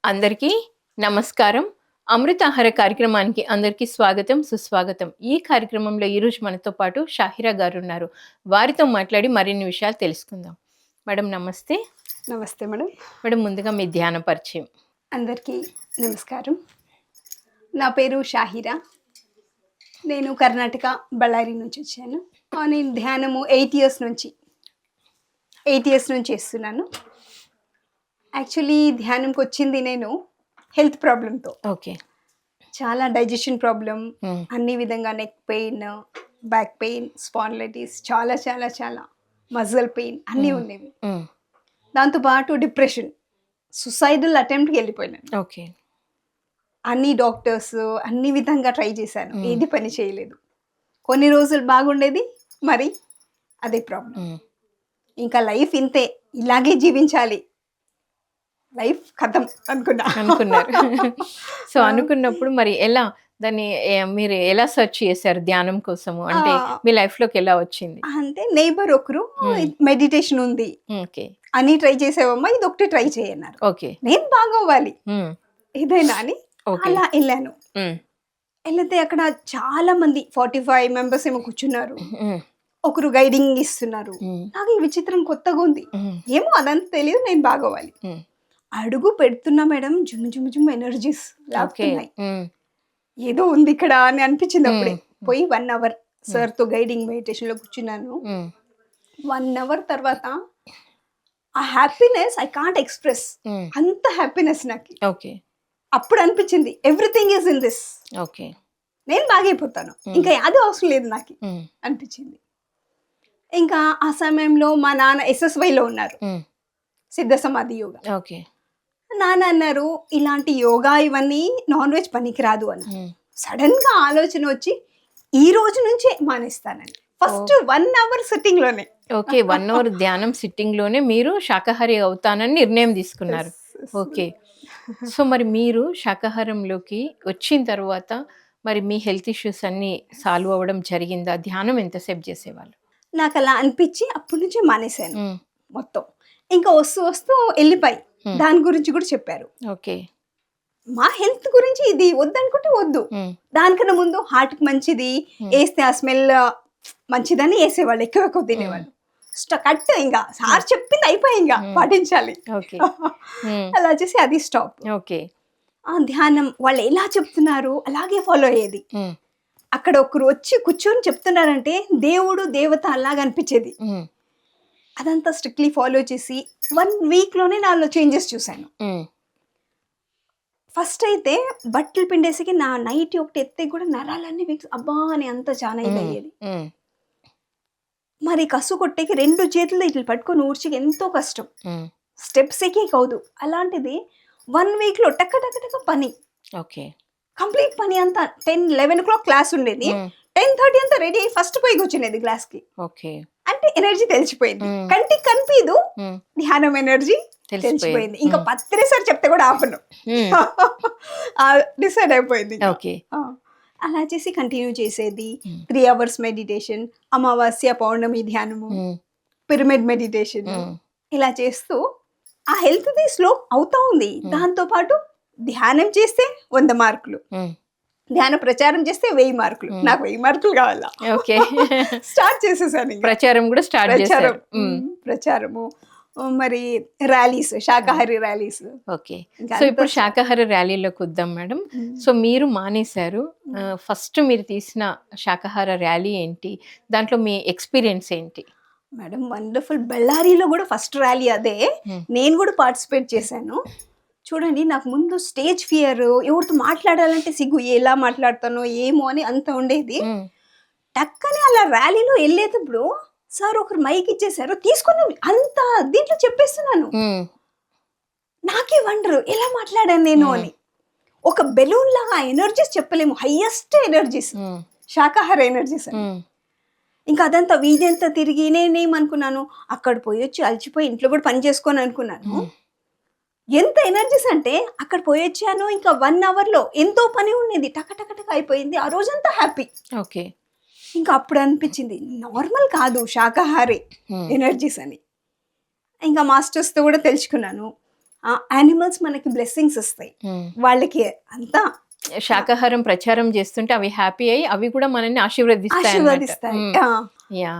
అందరికీ నమస్కారం. అమృతాహార కార్యక్రమానికి అందరికీ స్వాగతం, సుస్వాగతం. ఈ కార్యక్రమంలో ఈరోజు మనతో పాటు షాహిరా గారున్నారు. వారితో మాట్లాడి మరిన్ని విషయాలు తెలుసుకుందాం. మేడం నమస్తే. నమస్తే మేడం. మేడం ముందుగా మీ ధ్యాన పరిచయం. అందరికీ నమస్కారం. నా పేరు షాహిరా. నేను కర్ణాటక బళ్ళారి నుంచి వచ్చాను. నేను ధ్యానము 8 ఇయర్స్ నుంచి చేస్తున్నాను. యాక్చువల్లీ ధ్యానంకి వచ్చింది నేను హెల్త్ ప్రాబ్లంతో. ఓకే. చాలా డైజెషన్ ప్రాబ్లం, అన్ని విధంగా neck pain, back pain, spondylitis, చాలా చాలా చాలా మజిల్ పెయిన్ అన్నీ ఉండేవి. దాంతోపాటు డిప్రెషన్, సుసైడల్ అటెంప్ట్కి వెళ్ళిపోయినాను. ఓకే. అన్ని డాక్టర్స్ అన్ని విధంగా ట్రై చేశాను, ఏది పని చేయలేదు. కొన్ని రోజులు బాగుండేది, మరి అదే ప్రాబ్లం. ఇంకా లైఫ్ ఇంతే, ఇలాగే జీవించాలి, లైఫ్ ఖతం అనుకున్నారు. సో అనుకున్నప్పుడు మరి ఎలా దాన్ని మీరు ఎలా సెర్చ్ చేశారు ధ్యానం కోసము? అంటే మీ లైఫ్ లోకి ఎలా వచ్చింది? అంటే నైబర్ ఒకరు మెడిటేషన్ ఉంది ఓకే అని ట్రై చేసేవమ్మా, ఇది ఒకటి ట్రై చేయన్నారు. ఓకే. నేను బాగోవాలి ఏదైనా అని అలా వెళ్ళాను. వెళ్తే అక్కడ చాలా మంది 45 మెంబర్స్ ఏమో కూర్చున్నారు. ఒకరు గైడింగ్ ఇస్తున్నారు. నాకు ఈ విచిత్రం కొత్తగా ఉంది, ఏమో అదంతా తెలియదు. నేను బాగోవాలి అడుగు పెడుతున్నా మేడం, జుమ్ జుమ్ జుమ్ ఎనర్జీస్ లాగుతున్నాయి. ఏదో ఉంది ఇక్కడ అని అనిపించింది. అప్పుడే పోయి 1 అవర్ సార్ తో గైడింగ్ మెడిటేషన్ లో కూర్చున్నాను. 1 అవర్ తర్వాత ఆ హ్యాపీనెస్ ఐ కాంట్ ఎక్స్ప్రెస్. అంత హ్యాపీనెస్ నాకు. ఓకే. అప్పుడు అనిపించింది everything is in this. Okay. నేను బాగైపోతాను, ఇంకా అది అవసరం లేదు నాకు అనిపించింది. ఇంకా ఆ సమయంలో మా నాన్న SSYలో ఉన్నారు, సిద్ధ సమాధి యోగా. ఓకే. నాన్న అన్నారు, ఇలాంటి యోగా ఇవన్నీ నాన్ వెజ్ పనికిరాదు అని. సడన్ గా ఆలోచన వచ్చి ఈ రోజు నుంచే మానేస్తానని ఫస్ట్ 1 అవర్ సిట్టింగ్ లోనే. ఓకే. 1 అవర్ ధ్యానం సిట్టింగ్ లోనే మీరు శాకాహారి అవుతానని నిర్ణయం తీసుకున్నారు. ఓకే. సో మరి మీరు శాకాహారంలోకి వచ్చిన తర్వాత మరి మీ హెల్త్ ఇష్యూస్ అన్ని సాల్వ్ అవ్వడం జరిగిందా? ధ్యానం ఎంతసేపు చేసేవాళ్ళు? నాకు అలా అనిపించి అప్పటి నుంచి మానేశాను మొత్తం. ఇంకా వస్తూ వస్తూ వెళ్ళిపోయి దాని గురించి కూడా చెప్పారు. ఓకే. మా హెల్త్ గురించి ఇది వద్దనుకుంటే వద్దు, దానికన్నా ముందు హార్ట్ కి మంచిది, వేస్తే ఆ స్మెల్ మంచిదని వేసేవాళ్ళు, ఎక్కువ తినేవాళ్ళు. కట్, ఇంకా సార్ చెప్పింది అయిపోయి, ఇంకా పాటించాలి. అలా చేసి అది స్టాప్. ఓకే. ఆ ధ్యానం వాళ్ళు ఎలా చెప్తున్నారు అలాగే ఫాలో అయ్యేది. అక్కడ ఒకరు వచ్చి కూర్చొని చెప్తున్నారంటే దేవుడు దేవత అలాగా అనిపించేది. అదంతా స్ట్రిక్ట్లీ ఫాలో చేసి 1 వీక్ లోనే నాలో చేంజెస్ చూశాను. ఫస్ట్ అయితే బట్టలు పిండేసి నా నైట్ ఒకటి ఎత్తే కూడా నరాలన్నీ అబ్బా అని అంత చాలా ఇది అయ్యేది. మరి కసు కొట్టేకి 2 చేతులు ఇట్లా పట్టుకొని ఊడ్చికి ఎంతో కష్టం, స్టెప్స్ ఎక్కే కాదు. అలాంటిది 1 వీక్ లో టక్క టక్క టక్క పని. ఓకే. కంప్లీట్ పని అంతా 10-11 o'clock క్లాస్ ఉండేది, 10:30 అంతా రెడీ అయ్యి ఫస్ట్ పోయి కూర్చునేది క్లాస్ కి. ఓకే. అంటే ఎనర్జీ తెలిసిపోయింది, కంటికి కనిపించదు, ధ్యానం ఎనర్జీ తెలిసిపోయింది. ఇంకా పత్రిసారి చెప్తే కూడా ఆపను, డిసైడ్ అయిపోయింది. అలా చేసి కంటిన్యూ చేసేది. 3 hours మెడిటేషన్, అమావాస్య పౌర్ణమి ధ్యానము, పిరమిడ్ మెడిటేషన్, ఇలా చేస్తూ ఆ హెల్త్ ది స్లో అవుతా ఉంది. దాంతో పాటు ధ్యానం చేస్తే 100 మార్కులు, ధ్యాన ప్రచారం చేస్తే 1000 మార్కులు. నాకు 1000 మార్కులు కావాలా. ఓకే. స్టార్ట్ చేసేసాను. ప్రచారం కూడా స్టార్ట్ చేశారు. ప్రచారము, మరి ర్యాలీస్, శాకాహారి ర్యాలీస్. ఓకే. సో ఇప్పుడు శాకాహార ర్యాలీలోకి వద్దాం మేడం. సో మీరు మానేశారు, ఫస్ట్ మీరు తీసిన శాకాహార ర్యాలీ ఏంటి, దాంట్లో మీ ఎక్స్పీరియన్స్ ఏంటి? Madam wonderful. బళ్ళారిలో కూడా ఫస్ట్ ర్యాలీ అదే, నేను కూడా పార్టిసిపేట్ చేశాను. చూడండి, నాకు ముందు స్టేజ్ ఫియర్, ఎవరితో మాట్లాడాలంటే సిగ్గు, ఎలా మాట్లాడతానో ఏమో అని అంత ఉండేది. టక్కని అలా ర్యాలీలో వెళ్ళేటప్పుడు సార్ ఒకరు మైక్ ఇచ్చేసారు, తీసుకుని అంత దీంట్లో చెప్పేస్తున్నాను. నాకే వండరు ఎలా మాట్లాడాను నేను అని. ఒక బెలూన్ లాగా ఎనర్జీస్ చెప్పలేము, హైయెస్ట్ ఎనర్జీస్, శాకాహార ఎనర్జీస్ అని. ఇంకా అదంతా వీధంతా తిరిగి నేనేమనుకున్నాను, అక్కడ పోయి వచ్చి అలసిపోయి ఇంట్లో కూడా పని చేసుకొని అనుకున్నాను. ఎంత ఎనర్జీస్ అంటే అక్కడ పోయి వచ్చాను, ఇంకా 1 hour లో ఎంతో పని ఉండేది, టక టక టక అయిపోయింది. ఆ రోజంతా హ్యాపీ. ఓకే. ఇంకా అప్పుడు అనిపించింది నార్మల్ కాదు శాకాహారి ఎనర్జీస్ అని. ఇంకా మాస్టర్స్తో కూడా తెలుసుకున్నాను. యానిమల్స్ మనకి బ్లెస్సింగ్స్ ఇస్తాయి. వాళ్ళకి అంతా శాకాహారం ప్రచారం చేస్తుంటే అవి హ్యాపీ అయ్యి అవి కూడా మనల్ని ఆశీర్వదిస్తాయి ఆశీర్వదిస్తాయి. యా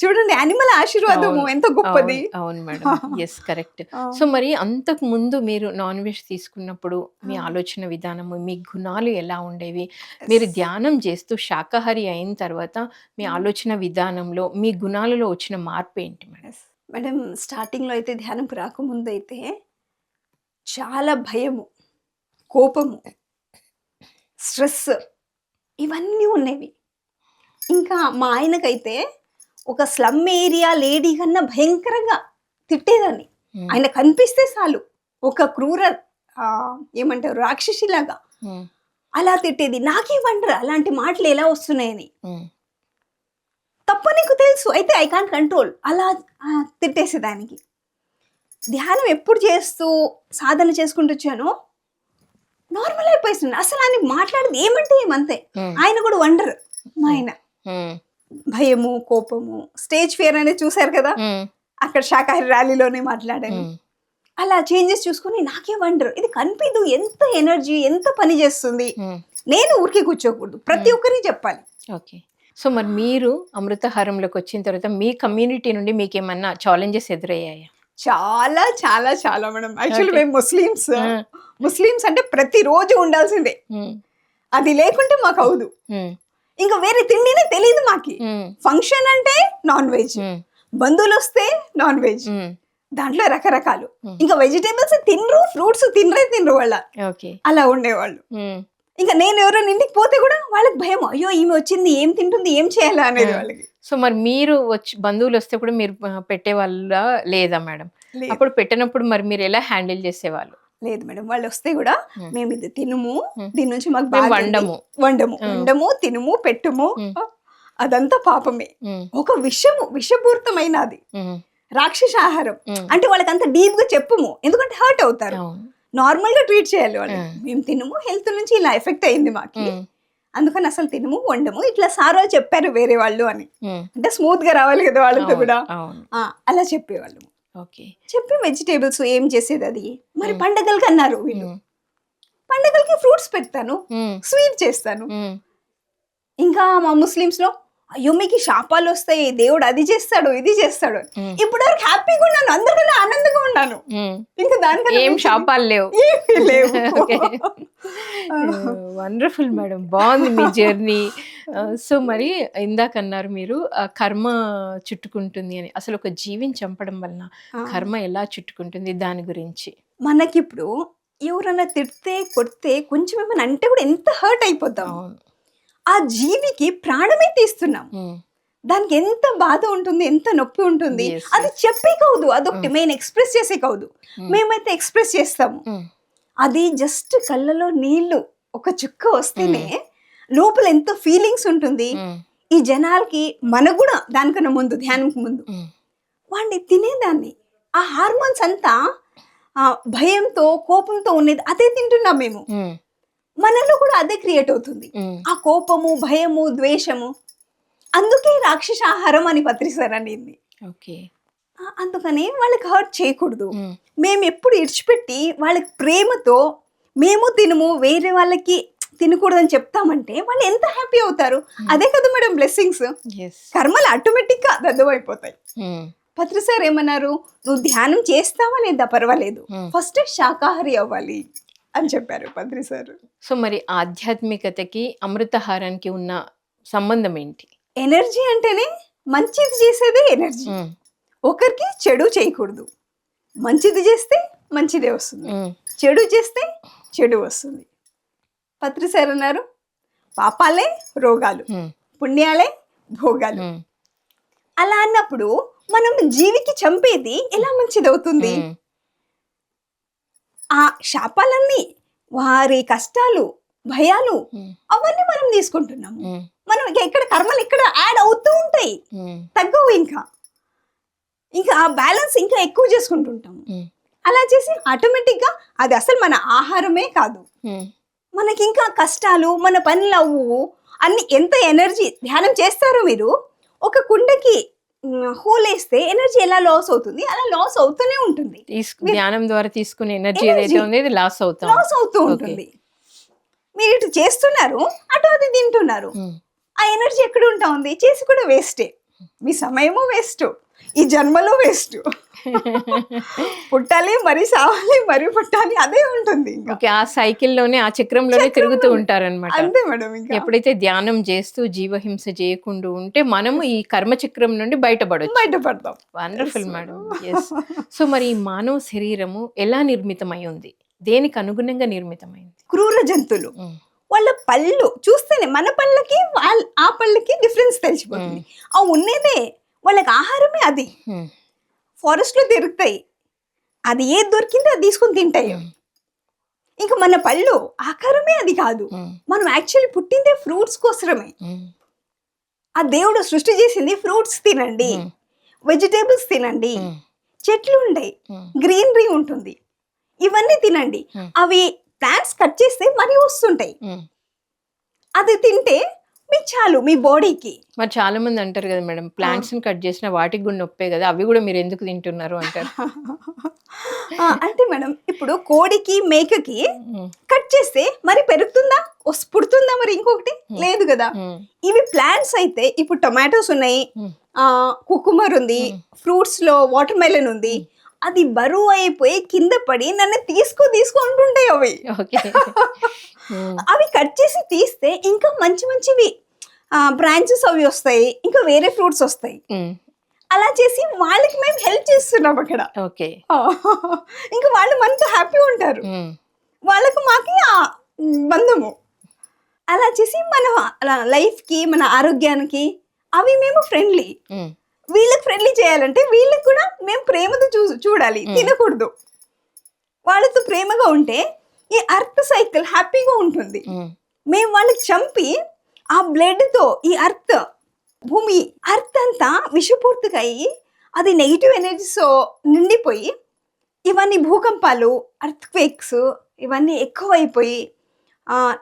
చూడండి, యానిమల్ ఆశీర్వాదము ఎంత గొప్పది. అవును మేడం, ఎస్ కరెక్ట్. సో మరి అంతకు ముందు మీరు నాన్ వెజ్ తీసుకున్నప్పుడు మీ ఆలోచన విధానము, మీ గుణాలు ఎలా ఉండేవి? మీరు ధ్యానం చేస్తూ శాకాహారి అయిన తర్వాత మీ ఆలోచన విధానంలో మీ గుణాలలో వచ్చిన మార్పు ఏంటి మేడం? మేడం, స్టార్టింగ్లో అయితే ధ్యానంకు రాకముందు అయితే చాలా భయము, కోపము, స్ట్రెస్ ఇవన్నీ ఉండేవి. ఇంకా మా ఆయనకైతే ఒక స్లమ్ ఏరియా లేడీ కన్నా భయంకరంగా తిట్టేదాన్ని. ఆయన కనిపిస్తే చాలు ఒక క్రూర ఏమంటారు రాక్షసిలాగా అలా తిట్టేది. నాకే వండర్ అలాంటి మాటలు ఎలా వస్తున్నాయని. తప్ప నీకు తెలుసు, అయితే ఐ కాంట్ కంట్రోల్ అలా తిట్టేసేదానికి. ధ్యానం ఎప్పుడు చేస్తూ సాధన చేసుకుంటూ వచ్చానో నార్మల్ అయిపోయింది. అసలు ఆయన మాట్లాడేది ఏమంటే ఏమంతే. ఆయన కూడా వండర్. మా ఆయన భయము, కోపము, స్టేజ్ ఫియర్ అనేది చూసారు కదా, అక్కడ శాకాహారి ర్యాలీలోనే మాట్లాడాను. అలా చేంజెస్ చూసుకొని నాకే వండర్, ఇది కనిపిదు ఎంత ఎనర్జీ, ఎంత పని చేస్తుంది. నేను ఊరికే కూర్చోకూడదు, ప్రతి ఒక్కరికి చెప్పాలి. ఓకే. సో మరి మీరు అమృతహారంలోకి వచ్చిన తర్వాత మీ కమ్యూనిటీ నుండి మీకు ఏమన్నా ఛాలెంజెస్ ఎదురయ్యాయా? చాలా చాలా చాలా మేడం. యాక్చువల్లీ మేము ముస్లిమ్స్ అంటే ప్రతిరోజు ఉండాల్సిందే, అది లేకుంటే మాకు అవదు. ఇంకా వేరే తిండినే తెలియదు మాకి. ఫంక్షన్ అంటే నాన్ వెజ్, బంధువులు వస్తే నాన్ వెజ్, దాంట్లో రకరకాలు. ఇంకా వెజిటేబుల్స్ తినరు, ఫ్రూట్స్ తినరు వాళ్ళ. అలా ఉండేవాళ్ళు. ఇంకా నేను ఎవరైనా ఇంటికి పోతే కూడా వాళ్ళకి భయం, అయ్యో ఈమె వచ్చింది, ఏం తింటుంది, ఏం చేయాలా అనేది వాళ్ళకి. సో మరి మీరు వచ్చి బంధువులు వస్తే కూడా మీరు పెట్టే వాళ్ళ లేదా మేడం? అప్పుడు పెట్టినప్పుడు మరి మీరు ఎలా హ్యాండిల్ చేసేవాళ్ళు? లేదు మేడం, వాళ్ళు వస్తే కూడా మేము ఇది తినుము, దీని నుంచి మాకు వండము, తినుము, పెట్టుము, అదంతా పాపమే. ఒక విషపూరితమైన అది రాక్షస ఆహారం అంటే వాళ్ళకి అంత డీప్ గా చెప్పము, ఎందుకంటే హర్ట్ అవుతారు. నార్మల్ గా ట్రీట్ చేయాలి వాళ్ళు. మేము తినము, హెల్త్ నుంచి ఇలా ఎఫెక్ట్ అయింది మాకి, అందుకని అసలు తినము, వండము, ఇట్లా సారో చెప్పారు వేరే వాళ్ళు అని. అంటే స్మూత్ గా రావాలి కదా వాళ్ళతో కూడా, అలా చెప్పేవాళ్ళు. చెప్పి వెజిటేబుల్స్ ఏం చేసేది అది. మరి పండగలకి అన్నారు వీళ్ళు, పండగలకి ఫ్రూట్స్ పెడతాను, స్వీట్ చేస్తాను. ఇంకా మా ముస్లిమ్స్ లో అయ్యో మీకు శాపాలు వస్తాయి, దేవుడు అది చేస్తాడు, ఇది చేస్తాడు. ఇప్పుడు వరకు హ్యాపీగా ఉన్నాను, అందరికన్నా ఆనందంగా ఉన్నాను. ఇంకా దానికన్నా ఏం శాపాలు లేవు. వండర్ఫుల్ మేడం, బాగుంది మీ జర్నీ. సో మరి ఇందాక అన్నారు మీరు కర్మ చుట్టుకుంటుంది అని. అసలు ఒక జీవిని చంపడం వలన కర్మ ఎలా చుట్టుకుంటుంది దాని గురించి? మనకిప్పుడు ఎవరన్నా తిడితే కొడితే కొంచెం ఏమైనా అంటే కూడా ఎంత హర్ట్ అయిపోతాం. ఆ జీవికి ప్రాణమే తీస్తున్నాం, దానికి ఎంత బాధ ఉంటుంది, ఎంత నొప్పి ఉంటుంది. అది చెప్పే కవుదు, అదొకటి మెయిన్ ఎక్స్ప్రెస్ చేసే కవుదు. మేమైతే ఎక్స్ప్రెస్ చేస్తాము. అది జస్ట్ కళ్ళలో నీళ్లు ఒక చుక్క వస్తేనే లోపల ఎంతో ఫీలింగ్స్ ఉంటుంది. ఈ జనాలకి మనకు కూడా దానికన్నా ముందు, ధ్యానంకి ముందు వాడిని తినేదాన్ని, ఆ హార్మోన్స్ అంతా భయంతో కోపంతో ఉండేది అదే తింటున్నాం మేము. మనలో కూడా అదే క్రియేట్ అవుతుంది, ఆ కోపము, భయము, ద్వేషము. అందుకే రాక్షస ఆహారం అని పత్రిసారు అనేది. అందుకని వాళ్ళకి హర్ట్ చేయకూడదు. మేము ఎప్పుడు ఇడిచిపెట్టి వాళ్ళకి ప్రేమతో మేము తినము, వేరే వాళ్ళకి తినకూడదని చెప్తామంటే వాళ్ళు ఎంత హ్యాపీ అవుతారు. అదే కదా మేడం బ్లెస్సింగ్స్. కర్మలు ఆటోమేటిక్ గా దద్దమైపోతాయి. పత్రిసార్ ఏమన్నారు, నువ్వు ధ్యానం చేస్తావా లేదా పర్వాలేదు, ఫస్ట్ శాకాహారి అవ్వాలి అని చెప్పారు పత్రిసారు. సో మరి ఆధ్యాత్మికతకి అమృతహారానికి ఉన్న సంబంధం ఏంటి? ఎనర్జీ అంటేనే మంచిది చేసేదే ఎనర్జీ. ఒకరికి చెడు చేయకూడదు, మంచిది చేస్తే మంచిదే వస్తుంది, చెడు చేస్తే చెడు వస్తుంది. పత్రిసార్ అన్నారు, పాపాలే రోగాలు, పుణ్యాలే భోగాలు. అలా అన్నప్పుడు మనం జీవికి చంపేది ఎలా మంచిది అవుతుంది? ఆ శాపాలన్నీ, వారి కష్టాలు, భయాలు అవన్నీ మనం తీసుకుంటున్నాము. మనం ఇక్కడ కర్మలు ఇక్కడ యాడ్ అవుతూ ఉంటాయి, తగ్గవు. ఇంకా ఆ బ్యాలెన్స్ ఇంకా ఎక్కువ చేసుకుంటుంటాము. అలా చేసి ఆటోమేటిక్ గా అది అసలు మన ఆహారమే కాదు, మనకి ఇంకా కష్టాలు, మన పనులు అవ్వు అన్ని. ఎంత ఎనర్జీ ధ్యానం చేస్తారో మీరు, ఒక కుండకి హోల్ వేస్తే ఎనర్జీ ఎలా లాస్ అవుతుంది, అలా లాస్ అవుతూనే ఉంటుంది. ధ్యానం ద్వారా తీసుకునే ఎనర్జీ ఏదైతే ఉంది ఇది లాస్ అవుతాం. లాస్ అవుతూ ఉంటుంది. మీరు ఇటు చేస్తున్నారు, అటు అది తింటున్నారు. ఆ ఎనర్జీ ఎక్కడ ఉంటా ఉంది, చేసి కూడా వేస్టే. మీ సమయము వేస్ట్, ఈ జన్మలో వేస్ట్. పుట్టాలి మరి సావాలి మరి పుట్టాలి, అదే ఉంటుంది. ఓకే, ఆ సైకిల్లోనే ఆ చక్రంలోనే తిరుగుతూ ఉంటారనమాట. అంతే మేడం. ఇంకా ఎప్పుడైతే ధ్యానం చేస్తూ జీవహింస చేయకుండా ఉంటే మనము ఈ కర్మ చక్రం నుండి బయటపడతాం. Wonderful madam. ఎస్. సో మరి ఈ మానవ శరీరము ఎలా నిర్మితమై ఉంది, దేనికి అనుగుణంగా నిర్మితమైంది? క్రూర జంతువులు వాళ్ళ పళ్ళు చూస్తేనే మన పళ్ళకి ఆ పళ్ళకి డిఫరెన్స్ తెలిసిపోతుంది. ఆ ఉన్నదే వాళ్ళకి ఆహారమే అది. ఫారెస్ట్ లో తిరుగుతాయి, అది ఏది దొరికిందో అది తీసుకొని తింటాయి. ఇంకా మన పళ్ళు ఆకారమే అది కాదు. మనం యాక్చువల్లీ పుట్టిందే ఫ్రూట్స్ కోసమే. ఆ దేవుడు సృష్టి చేసింది ఫ్రూట్స్ తినండి, వెజిటేబుల్స్ తినండి, చెట్లు ఉంటాయి, గ్రీనరీ ఉంటుంది, ఇవన్నీ తినండి. అవి ప్లాంట్స్ కట్ చేస్తే మనీ వస్తుంటాయి, అది తింటే మీకు చాలు మీ బాడీకి. మరి చాలా మంది అంటారు కదా మేడం, ప్లాంట్స్ ని కట్ చేసిన వాటికి కూడా నొప్పే కదా, అవి కూడా మీరు ఎందుకు తింటున్నారు అంటారు. అంటే మేడం ఇప్పుడు కోడికి మేకకి కట్ చేస్తే మరి పెరుగుతుందా, పుడుతుందా మరి ఇంకొకటి లేదు కదా. ఇవి ప్లాంట్స్ అయితే ఇప్పుడు టొమాటోస్ ఉన్నాయి, కుకుమర్ ఉంది, ఫ్రూట్స్ లో వాటర్ మెలన్ ఉంది, అది బరువు అయిపోయి కింద పడి నన్ను తీసుకుంటుంటాయి అవి. అవి కట్ చేసి తీస్తే ఇంకా మంచి మంచివి బ్రాంచెస్ అవి వస్తాయి, ఇంకా వేరే ఫ్రూట్స్ వస్తాయి. అలా చేసి వాళ్ళకి మేము హెల్ప్ చేస్తున్నాం అక్కడ. ఇంకా వాళ్ళు మనతో హ్యాపీ ఉంటారు, వాళ్ళకు మాకి బంధము. అలా చేసి మన లైఫ్కి మన ఆరోగ్యానికి అవి మేము ఫ్రెండ్లీ. వీళ్ళకి ఫ్రెండ్లీ చేయాలంటే వీళ్ళకి కూడా మేము ప్రేమతో చూడాలి, తినకూడదు. వాళ్ళతో ప్రేమగా ఉంటే ఈ అర్త్ సైకిల్ హ్యాపీగా ఉంటుంది. మేము వాళ్ళకి చంపి ఆ బ్లడ్తో ఈ భూమి అర్త్ అంతా విషపూర్తిగా అయ్యి అది నెగిటివ్ ఎనర్జీస్ నిండిపోయి ఇవన్నీ భూకంపాలు, అర్త్ క్వేక్స్ ఇవన్నీ ఎక్కువైపోయి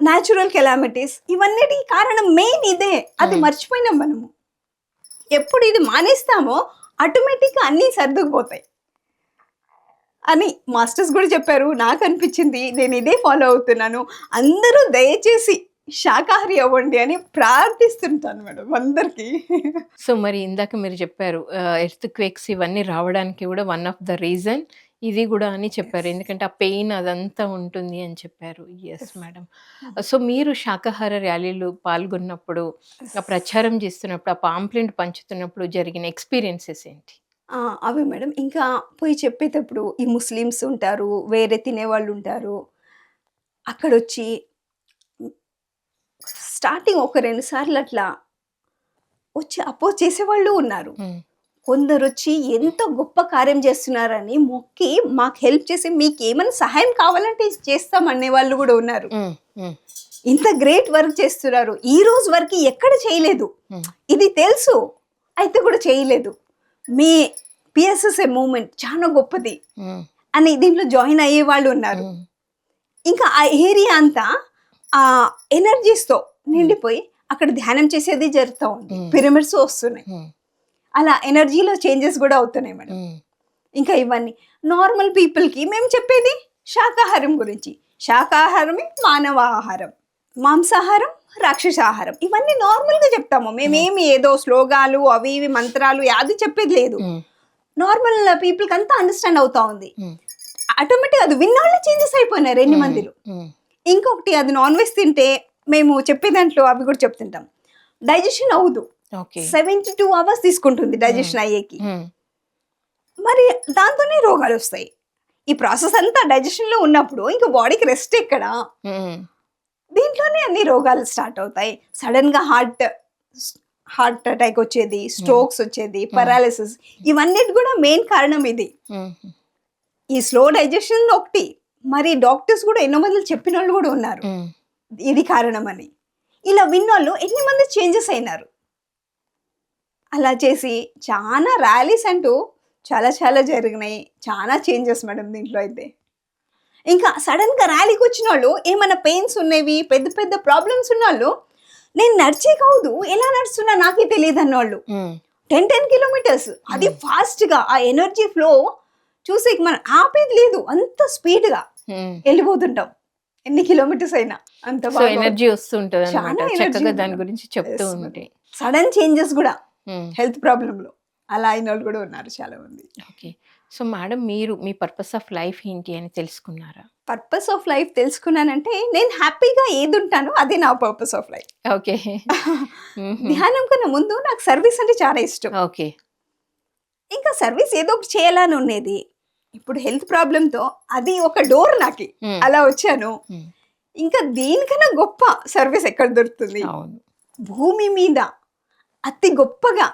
న్యాచురల్ కెలామిటీస్ ఇవన్నిటికి కారణం మెయిన్ ఇదే. అది మర్చిపోయినాం మనము. ఎప్పుడు ఇది మానేస్తామో ఆటోమేటిక్గా అన్నీ సర్దుకుపోతాయి అని మాస్టర్స్ కూడా చెప్పారు. నాకు అనిపించింది, నేను ఇదే ఫాలో అవుతున్నాను. అందరూ దయచేసి శాకాహారి అవ్వండి అని ప్రార్థిస్తుంటాను మేడం అందరికీ. సో మరి ఇందాక మీరు చెప్పారు ఎర్త్ క్వేక్స్ ఇవన్నీ రావడానికి కూడా వన్ ఆఫ్ ద రీజన్ ఇది కూడా అని చెప్పారు, ఎందుకంటే ఆ పెయిన్ అదంతా ఉంటుంది అని చెప్పారు. Yes madam. సో మీరు శాకాహార ర్యాలీలు పాల్గొన్నప్పుడు, ఆ ప్రచారం చేస్తున్నప్పుడు, ఆ పాంప్లెంట్ పంచుతున్నప్పుడు జరిగిన ఎక్స్పీరియన్సెస్ ఏంటి? అవి మేడం ఇంకా పోయి చెప్పేటప్పుడు ఈ ముస్లిమ్స్ ఉంటారు, వేరే తినేవాళ్ళు ఉంటారు, అక్కడ వచ్చి స్టార్టింగ్ ఒక 2 సార్లు అట్లా వచ్చి అపోజ్ చేసేవాళ్ళు ఉన్నారు. కొందరు వచ్చి ఎంత గొప్ప కార్యం చేస్తున్నారని మొక్కి మాకు హెల్ప్ చేసి మీకు ఏమైనా సహాయం కావాలంటే చేస్తాం అనే వాళ్ళు కూడా ఉన్నారు. ఇంత గ్రేట్ వర్క్ చేస్తున్నారు, ఈ రోజు వరకు ఎక్కడ చేయలేదు, ఇది తెలుసు అయితే కూడా చేయలేదు. మీ పిఎస్ఎస్ఏ మూవ్మెంట్ చాలా గొప్పది అని దీంట్లో జాయిన్ అయ్యే వాళ్ళు ఉన్నారు. ఇంకా ఆ ఏరియా అంతా ఆ ఎనర్జీస్తో నిండిపోయి అక్కడ ధ్యానం చేసేది జరుగుతూ ఉంది, పిరమిడ్స్ వస్తున్నాయి, అలా ఎనర్జీలో చేంజెస్ కూడా అవుతున్నాయి మేడం. ఇంకా ఇవన్నీ నార్మల్ పీపుల్కి మేము చెప్పేది శాకాహారం గురించి. శాకాహారమే మానవ ఆహారం, మాంసాహారం రాక్షసాహారం, ఇవన్నీ నార్మల్గా చెప్తాము. మేమేమి ఏదో శ్లోగాలు అవి ఇవి మంత్రాలు అది చెప్పేది లేదు. నార్మల్ పీపుల్కి అంతా అండర్స్టాండ్ అవుతా ఉంది. ఆటోమేటిక్ అది విన్నోళ్ళే చేంజెస్ అయిపోయినారు ఎన్ని మందిలో. ఇంకొకటి అది నాన్ వెజ్ తింటే మేము చెప్పే దాంట్లో అవి కూడా చెప్తుంటాం, డైజెషన్ అవ్వదు, 72 hours తీసుకుంటుంది డైజెషన్ అయ్యేకి. మరి దాంతోనే రోగాలు వస్తాయి. ఈ ప్రాసెస్ అంతా డైజెషన్ లో ఉన్నప్పుడు ఇంకా బాడీకి రెస్ట్ ఎక్కడ, దీంట్లోనే అన్ని రోగాలు స్టార్ట్ అవుతాయి. సడన్ గా హార్ట్ అటాక్ వచ్చేది, స్ట్రోక్స్ వచ్చేది, పారాలిసిస్, ఇవన్నిటి కూడా మెయిన్ కారణం ఇది. ఈ స్లో డైజెషన్ ఒకటి, మరి డాక్టర్స్ కూడా ఎన్నో మంది చెప్పిన వాళ్ళు కూడా ఉన్నారు ఇది కారణం అని. ఇలా విన్నోళ్ళు ఎన్ని మంది చేంజెస్ అయినారు. అలా చేసి చాలా ర్యాలీస్ అంటూ చాలా చాలా జరిగినాయి, చాలా చేంజెస్ మేడం దీంట్లో అయితే. ఇంకా సడన్గా ర్యాలీకి వచ్చిన వాళ్ళు ఏమైనా పెయిన్స్ ఉన్నవి, పెద్ద పెద్ద ప్రాబ్లమ్స్ ఉన్న వాళ్ళు నేను నడిచే కాదు ఎలా నడుస్తున్నా నాకే తెలియదు అన్నవాళ్ళు 10 కిలోమీటర్స్. అది ఫాస్ట్గా ఆ ఎనర్జీ ఫ్లో చూసి మనం ఆపేది లేదు, అంత స్పీడ్గా వెళ్ళిపోతుంటాం ఎన్ని కిలోమీటర్స్ అయినా. అంత సో ఎనర్జీ వస్తుంటది చాలా అనమాట energy చక్కగా దాని ఉంటుంది. గురించి చెప్తూ Yes, ఉంటే. సడన్ చేంజెస్ కూడా హెల్త్ ప్రాబ్లంలో అలా అయిన వాళ్ళు కూడా ఉన్నారు చాలా మంది. ఓకే. సో మేడం, మీరు మీ పర్పస్ ఆఫ్ లైఫ్ ఏంటి అని తెలుసుకున్నారా? పర్పస్ ఆఫ్ లైఫ్ తెలుసుకున్నానంటే నేను హ్యాపీగా ఏది ఉంటానో అదే నా పర్పస్ ఆఫ్ లైఫ్. ఓకే. ధ్యానం కన్నా ముందు నాకు సర్వీస్ అంటే చాలా ఇష్టం. ఓకే. ఇంకా సర్వీస్ ఏదో ఒకటి చేయాలని ఉండేది. ఇప్పుడు హెల్త్ ప్రాబ్లంతో అది ఒక డోర్ నాకు, అలా వచ్చాను. ఇంకా దీనికన్నా గొప్ప సర్వీస్ ఎక్కడ దొరుకుతుంది? అవును. భూమి మీద అతి గొప్పగా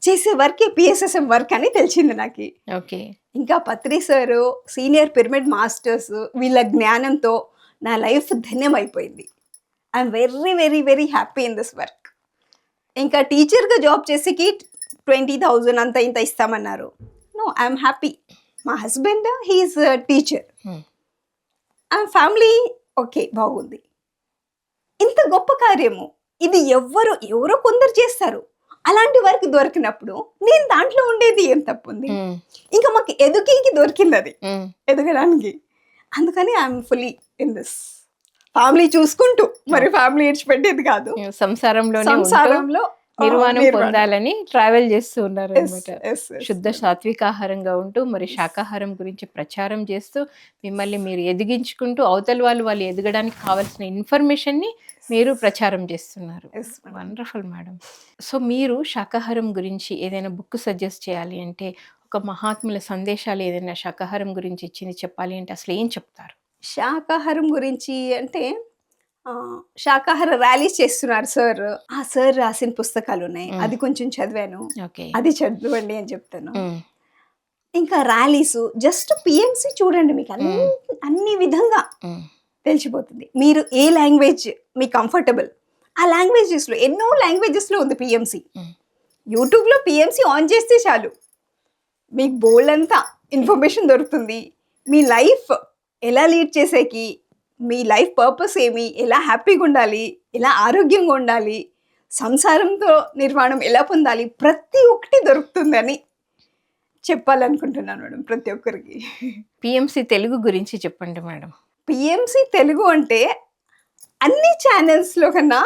చేసే వర్కే పిఎస్ఎస్ఎం వర్క్ అని తెలిసింది నాకు. ఓకే. ఇంకా Patri sir, senior pyramid masters వీళ్ళ జ్ఞానంతో నా లైఫ్ ధన్యమైపోయింది. I'm very very very happy in this work. ఇంకా టీచర్గా జాబ్ చేసేకి 20,000 అంత ఇంత ఇస్తామన్నారు. No, I'm happy. మా husband he is teacher, family okay, బాగుంది. ఇంత గొప్ప కార్యము ఇది ఎవరో కొందరు చేస్తారు. అలాంటి వర్క్ దొరికినప్పుడు నేను దాంట్లో ఉండేది ఏం తప్పు ఉంది? ఇంకా మాకు ఎదుగేకి దొరికింది అది, ఎదగడానికి. అందుకని I'm fully in this. Family చూసుకుంటూ, మరి ఫ్యామిలీ ఇడిచిపెట్టేది కాదు, సంసారంలో నిర్వాణం పొందాలని ట్రావెల్ చేస్తూ ఉన్నారు అనమాట. శుద్ధ సాత్వికాహారంగా ఉంటూ మరి శాకాహారం గురించి ప్రచారం చేస్తూ మిమ్మల్ని మీరు ఎదిగించుకుంటూ అవతల వాళ్ళు ఎదగడానికి కావాల్సిన ఇన్ఫర్మేషన్ని మీరు ప్రచారం చేస్తున్నారు. Wonderful madam. సో మీరు శాకాహారం గురించి ఏదైనా బుక్ సజెస్ట్ చేయాలి అంటే, ఒక మహాత్ముల సందేశాలు ఏదైనా శాకాహారం గురించి ఇచ్చింది చెప్పాలి అంటే అసలు ఏం చెప్తారు? శాకాహారం గురించి అంటే శాకాహార ర్యాలీస్ చేస్తున్నారు సార్. ఆ సార్ రాసిన పుస్తకాలు ఉన్నాయి, అది కొంచెం చదివాను, అది చదవండి అని చెప్తాను. ఇంకా ర్యాలీస్, జస్ట్ పిఎంసి చూడండి, మీకు అన్ని విధంగా తెలిసిపోతుంది. మీరు ఏ లాంగ్వేజ్ మీకు కంఫర్టబుల్ ఆ లాంగ్వేజెస్లో, ఎన్నో లాంగ్వేజెస్లో ఉంది పిఎంసి. యూట్యూబ్లో పిఎంసి ఆన్ చేస్తే చాలు మీకు బోల్డ్ అంతా ఇన్ఫర్మేషన్ దొరుకుతుంది. మీ లైఫ్ ఎలా లీడ్ చేసేకి, మీ లైఫ్ పర్పస్ ఏమి, ఎలా హ్యాపీగా ఉండాలి, ఎలా ఆరోగ్యంగా ఉండాలి, సంసారంతో నిర్మాణం ఎలా పొందాలి, ప్రతి ఒక్కటి దొరుకుతుందని చెప్పాలనుకుంటున్నాను మేడం ప్రతి ఒక్కరికి. పిఎంసి తెలుగు గురించి చెప్పండి మేడం. పిఎంసి తెలుగు అంటే అన్ని ఛానల్స్లో కన్నా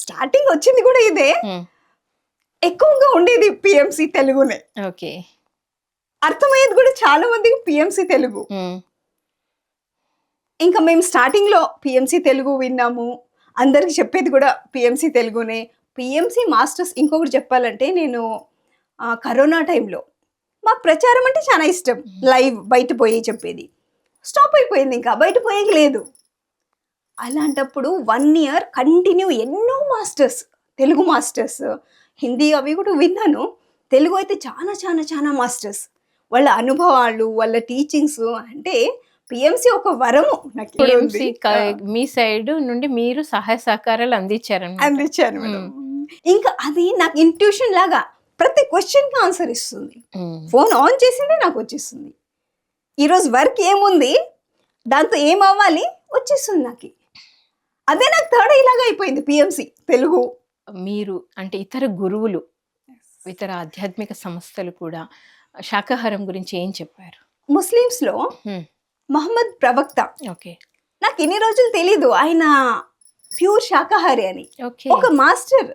స్టార్టింగ్ వచ్చింది కూడా ఇదే, ఎక్కువగా ఉండేది పిఎంసి తెలుగునే. ఓకే. అర్థమయ్యేది కూడా చాలా మందికి పిఎంసి తెలుగు. ఇంకా మేము స్టార్టింగ్లో పిఎంసి తెలుగు విన్నాము, అందరికి చెప్పేది కూడా పిఎంసి తెలుగునే. పిఎంసి మాస్టర్స్ ఇంకొకటి చెప్పాలంటే, నేను కరోనా టైంలో మాకు ప్రచారం అంటే చాలా ఇష్టం, లైవ్ బయట పోయి చెప్పేది స్టాప్ అయిపోయింది, ఇంకా బయట పోయేకి లేదు. అలాంటప్పుడు 1 year కంటిన్యూ ఎన్నో మాస్టర్స్, తెలుగు మాస్టర్స్, హిందీ అవి కూడా విన్నాను, తెలుగు అయితే చాలా చాలా చాలా మాస్టర్స్, వాళ్ళ అనుభవాలు, వాళ్ళ టీచింగ్స్ అంటే పిఎంసి ఒక వరము నాకు. పిఎంసి మీ సైడ్ నుండి మీరు సహాయ సహకారాలు అందించాను మేడం. ఇంకా అది నాకు ఇంట్యూషన్ లాగా ప్రతి క్వశ్చన్కి ఆన్సర్ ఇస్తుంది. ఫోన్ ఆన్ చేసిందే నాకు వచ్చేస్తుంది. ఈరోజు వర్క్ ఏముంది, దాంతో ఏం అవ్వాలి, వచ్చేస్తుంది నాకు. అదే నాకు థర్డ్ ఇలాగా అయిపోయింది పిఎంసి తెలుగు. మీరు అంటే ఇతర గురువులు, ఇతర ఆధ్యాత్మిక సంస్థలు కూడా శాకాహారం గురించి ఏం చెప్పారు? ముస్లిమ్స్లో మహమ్మద్ ప్రవక్త, ఓకే, నాకు ఇన్ని రోజులు తెలీదు ఆయన ప్యూర్ శాకాహారి అని. ఒక మాస్టర్,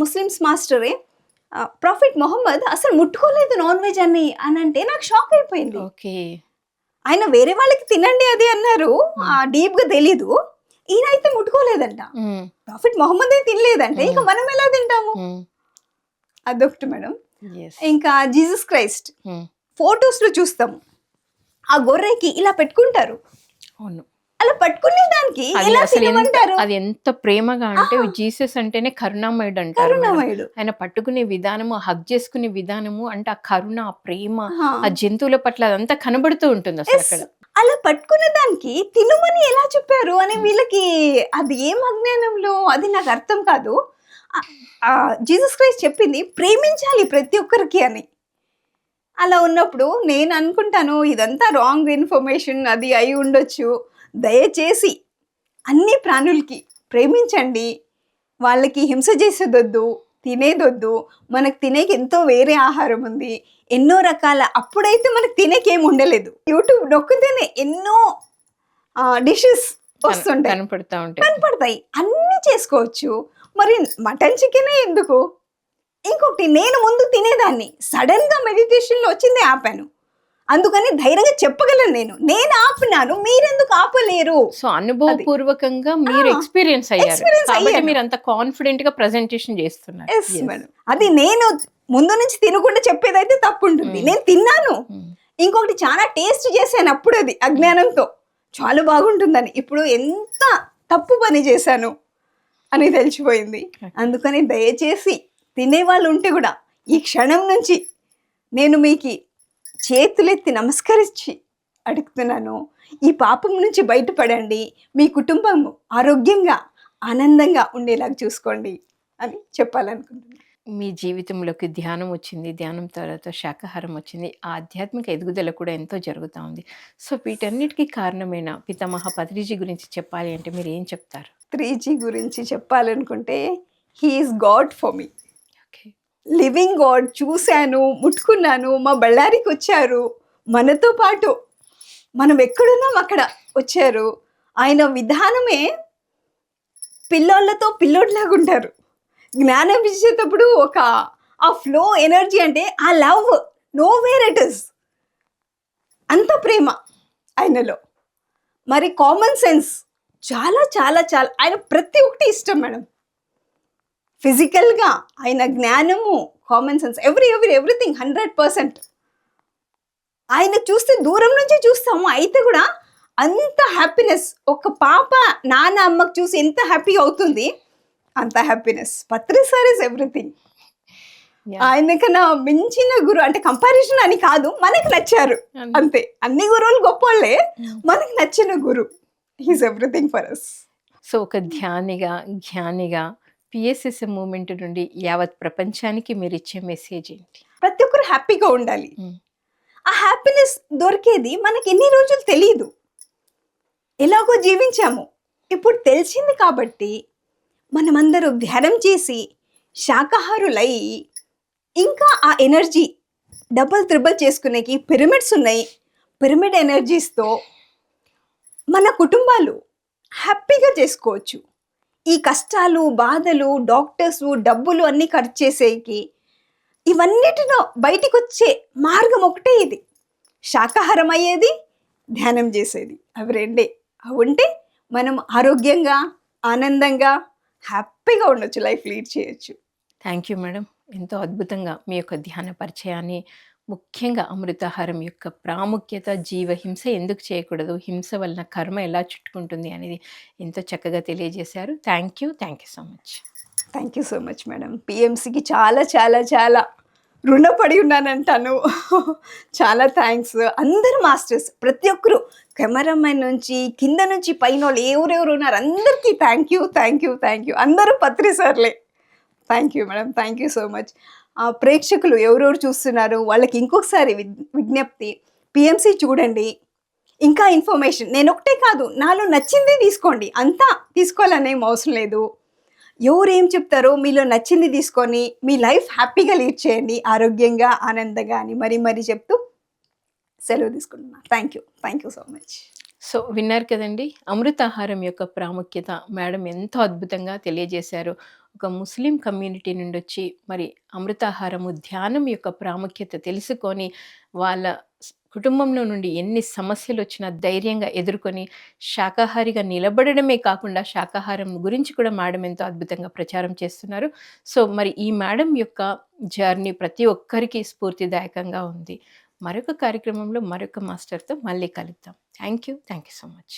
ముస్లిమ్స్ మాస్టరే, ప్రాఫిట్ మొహమ్మద్ అసలు ముట్టుకోలేదు నాన్ వెజ్ అని అంటే నాకు షాక్ అయిపోయింది. ఓకే, ఆయన వేరే వాళ్ళకి తినండి అది అన్నారు, డీప్ గా తెలీదు. ఈయన అయితే ముట్టుకోలేదంట, ప్రాఫిట్ మొహమ్మద్ అయితే తినలేదంటే ఇంకా మనం ఎలా తింటాము? అదొకటి మేడం. ఇంకా జీసస్ క్రైస్ట్ ఫొటోస్ లో చూస్తాము, ఆ గొర్రెకి ఇలా పెట్టుకుంటారు, అవును, అలా పట్టుకునే దానికి ఎలా తినమంటారు? అది ఎంత ప్రేమగా అంటే, జీసస్ అంటేనే కరుణామయుడు అంటారు. ఆయన పట్టుకునే విధానము, హగ్ చేసుకునే విధానము, అంటే ఆ కరుణ, ఆ ప్రేమ, ఆ జంతువుల పట్ల అదంతా కనబడుతూ ఉంటుంది అసలు అక్కడ. అలా పట్టుకునే దానికి తినమని ఎలా చెప్పారు అని వీళ్ళకి అది ఏం అజ్ఞానంలో, అది నాకు అర్థం కాదు. జీసస్ క్రైస్ట్ చెప్పింది ప్రేమించాలి ప్రతి ఒక్కరికి అని. అలా ఉన్నప్పుడు నేను అనుకుంటాను ఇదంతా రాంగ్ ఇన్ఫర్మేషన్ అది అయి ఉండొచ్చు. దయచేసి అన్ని ప్రాణులకి ప్రేమించండి, వాళ్ళకి హింస చేసేదొద్దు, తినేదొద్దు, మనకు తినేకి ఎంతో వేరే ఆహారం ఉంది, ఎన్నో రకాల అప్పుడైతే మనకు తినేకి ఏమి ఉండలేదు. యూట్యూబ్ నొక్కితేనే ఎన్నో డిషెస్ వస్తుంటాయి, కనపడతా ఉంటాయి. కనపడతాయి, అన్నీ చేసుకోవచ్చు. మరి మటన్ చికెనే ఎందుకు? ఇంకొకటి, నేను ముందు తినేదాన్ని, సడన్గా మెడిటేషన్లో వచ్చింది ఆపాను. అందుకని ధైర్యంగా చెప్పగలను, నేను ఆపినాను, మీరెందుకు ఆపలేరు? సో అనుభవపూర్వకంగా మీరు ఎక్స్పీరియన్స్ అయ్యారు కాబట్టి మీరు అంత కాన్ఫిడెంట్ గా ప్రెజెంటేషన్ చేస్తున్నారు. మేడం, అది నేను ముందు నుంచి తినకుండా చెప్పేదైతే తప్పు ఉంటుంది. నేను తిన్నాను, ఇంకొకటి చాలా టేస్ట్ చేశాను అప్పుడు, అది అజ్ఞానంతో చాలా బాగుంటుందని. ఇప్పుడు ఎంత తప్పు పని చేశాను అని తెలిసిపోయింది. అందుకని దయచేసి తినేవాళ్ళు ఉంటే కూడా ఈ క్షణం నుంచి నేను మీకు చేతులెత్తి నమస్కరించి అడుగుతున్నాను, ఈ పాపం నుంచి బయటపడండి, మీ కుటుంబం ఆరోగ్యంగా ఆనందంగా ఉండేలాగా చూసుకోండి అని చెప్పాలనుకుంటున్నాను. మీ జీవితంలోకి ధ్యానం వచ్చింది, ధ్యానం తర్వాత శాకాహారం వచ్చింది, ఆధ్యాత్మిక ఎదుగుదల కూడా ఎంతో జరుగుతూ ఉంది. సో వీటన్నిటికీ కారణమైన పితామహ పత్రిజీ గురించి చెప్పాలి అంటే మీరు ఏం చెప్తారు? 3G గురించి చెప్పాలనుకుంటే, he is God for me, okay, living God. చూశాను, ముట్టుకున్నాను, మా బళ్ళారికి వచ్చారు, మనతో పాటు మనం ఎక్కడున్నాం అక్కడ వచ్చారు. ఆయన విధానమే పిల్లోళ్ళతో పిల్లోడ్లాగా ఉంటారు. జ్ఞానం ఇచ్చేటప్పుడు ఒక ఆ ఫ్లో ఎనర్జీ, అంటే ఆ love know where it is, అంత ప్రేమ ఆయనలో. మరి కామన్ సెన్స్ చాలా చాలా చాలా, ఆయన ప్రతి ఒక్కటి ఇష్టం మేడం. ఫిజికల్గా ఆయన జ్ఞానము, కామన్ సెన్స్, ఎవ్రీథింగ్ 100%. ఆయన చూస్తే దూరం నుంచి చూస్తాము, అయితే కూడా అంత హ్యాపీనెస్. ఒక పాప నాన్న అమ్మకు చూసి ఎంత హ్యాపీ అవుతుంది, అంత happiness. Patri sir is everything. ఆయనకన్నా మించిన గురు అంటే కంపారిజన్ అని కాదు, మనకు నచ్చారు అంతే. అన్ని గురువులు గొప్పవాళ్ళే, మనకు నచ్చిన గురు he's everything for us. So ఒక జ్ఞానిగా పిఎస్ఎస్ఎం మూమెంట్ నుండి యావత్ ప్రపంచానికి మీరు ఇచ్చే మెసేజ్ ఏంటి? ప్రతి ఒక్కరు హ్యాపీగా ఉండాలి. ఆ హ్యాపీనెస్ దొరికేది మనకి ఎన్ని రోజులు తెలియదు, ఎలాగో జీవించాము. ఇప్పుడు తెలిసింది కాబట్టి మనమందరూ ధ్యానం చేసి శాకాహారులై, ఇంకా ఆ ఎనర్జీ డబుల్ త్రిబుల్ చేసుకునేకి పిరమిడ్స్ ఉన్నాయి. పిరమిడ్ ఎనర్జీస్తో మన కుటుంబాలు హ్యాపీగా చేసుకోవచ్చు. ఈ కష్టాలు, బాధలు, డాక్టర్స్, డబ్బులు అన్నీ ఖర్చు చేసేకి, ఇవన్నిటిలో బయటికి వచ్చే మార్గం ఒకటే ఇది, శాకాహారం అయ్యేది, ధ్యానం చేసేది. అవి రెండే. అవి ఉంటే మనం ఆరోగ్యంగా, ఆనందంగా, హ్యాపీగా ఉండొచ్చు, లైఫ్ లీడ్ చేయొచ్చు. Thank you madam. ఎంతో అద్భుతంగా మీ యొక్క ధ్యాన పరిచయాన్ని, ముఖ్యంగా అమృతాహారం యొక్క ప్రాముఖ్యత, జీవహింస ఎందుకు చేయకూడదు, హింస వలన కర్మ ఎలా చుట్టుకుంటుంది అనేది ఎంతో చక్కగా తెలియజేశారు. Thank you so much. Thank you so much madam. పిఎంసికి చాలా చాలా చాలా రుణపడి ఉన్నానంటాను. చాలా థ్యాంక్స్. అందరు మాస్టర్స్, ప్రతి ఒక్కరు, కెమెరామెన్ నుంచి కింద నుంచి పైన వాళ్ళు ఎవరెవరు ఉన్నారు అందరికీ థ్యాంక్ యూ. అందరూ పత్రి సార్లే. Thank you madam, thank you so much. ప్రేక్షకులు ఎవరెవరు చూస్తున్నారు వాళ్ళకి ఇంకొకసారి విజ్ఞప్తి, పిఎంసి చూడండి, ఇంకా ఇన్ఫర్మేషన్. నేను ఒకటే కాదు, నాలో నచ్చింది తీసుకోండి, అంతా తీసుకోవాలనేం అవసరం లేదు. ఎవరు ఏం చెప్తారో మీలో నచ్చింది తీసుకొని మీ లైఫ్ హ్యాపీగా లీడ్ చేయండి, ఆరోగ్యంగా, ఆనందంగా అని మరీ చెప్తూ సెలవు తీసుకుంటున్నా. Thank you so much. So విన్నారు కదండి, అమృతాహారం యొక్క ప్రాముఖ్యత మేడం ఎంతో అద్భుతంగా తెలియజేశారు. ఒక ముస్లిం కమ్యూనిటీ నుండి వచ్చి మరి అమృతాహారము, ధ్యానం యొక్క ప్రాముఖ్యత తెలుసుకొని వాళ్ళ కుటుంబంలో నుండి ఎన్ని సమస్యలు వచ్చినా ధైర్యంగా ఎదుర్కొని శాకాహారిగా నిలబడడమే కాకుండా శాకాహారం గురించి కూడా మేడం ఎంతో అద్భుతంగా ప్రచారం చేస్తున్నారు. సో మరి ఈ మేడం యొక్క జర్నీ ప్రతి ఒక్కరికి స్ఫూర్తిదాయకంగా ఉంది. మరొక కార్యక్రమంలో మరొక మాస్టర్తో మళ్ళీ కలుద్దాం. Thank you so much.